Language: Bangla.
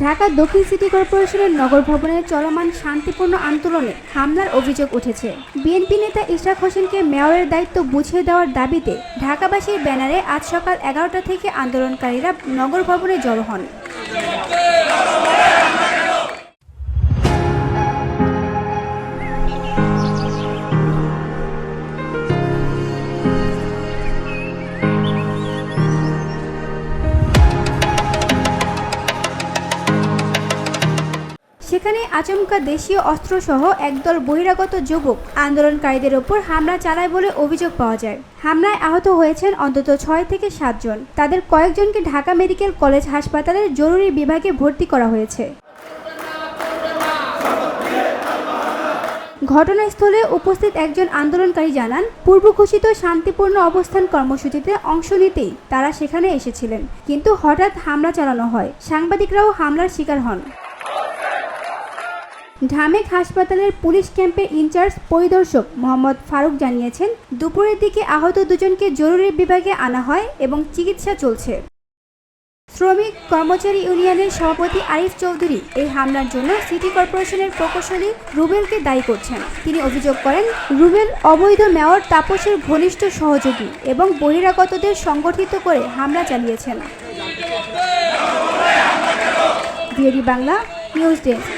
ঢাকা দক্ষিণ সিটি কর্পোরেশনের নগর ভবনের চলমান শান্তিপূর্ণ আন্দোলনে হামলার অভিযোগ উঠেছে। বিএনপি নেতা ইশরাক হোসেনকে মেয়রের দায়িত্ব বুঝিয়ে দেওয়ার দাবিতে ঢাকাবাসীর ব্যানারে আজ সকাল 11টা থেকে আন্দোলনকারীরা নগর ভবনে জড়ো হন। সেখানে আচমকা দেশীয় অস্ত্রসহ একদল বহিরাগত যুবক আন্দোলনকারীদের ওপর হামলা চালায় বলে অভিযোগ পাওয়া যায়। হামলায় আহত হয়েছেন অন্তত 6 থেকে 7 জন। তাদের কয়েকজনকে ঢাকা মেডিকেল কলেজ হাসপাতালের জরুরি বিভাগে ভর্তি করা হয়েছে। ঘটনাস্থলে উপস্থিত একজন আন্দোলনকারী জানান, পূর্ব ঘোষিত শান্তিপূর্ণ অবস্থান কর্মসূচিতে অংশ নিতেই তারা সেখানে এসেছিলেন, কিন্তু হঠাৎ হামলা চালানো হয়। সাংবাদিকরাও হামলার শিকার হন। ঢামেক হাসপাতালের পুলিশ ক্যাম্পের ইনচার্জ পরিদর্শক মোহাম্মদ ফারুক জানিয়েছেন, দুপুরের দিকে আহত দুজনকে জরুরি বিভাগে আনা হয় এবং চিকিৎসা চলছে। শ্রমিক কর্মচারী ইউনিয়নের সভাপতি আরিফ চৌধুরী এই হামলার জন্য সিটি কর্পোরেশনের প্রকৌশলী রুবেলকে দায়ী করছেন। তিনি অভিযোগ করেন, রুবেল অবৈধ মেয়র তাপসের ঘনিষ্ঠ সহযোগী এবং বহিরাগতদের সংগঠিত করে হামলা চালিয়েছেন। BD Bangla news desk.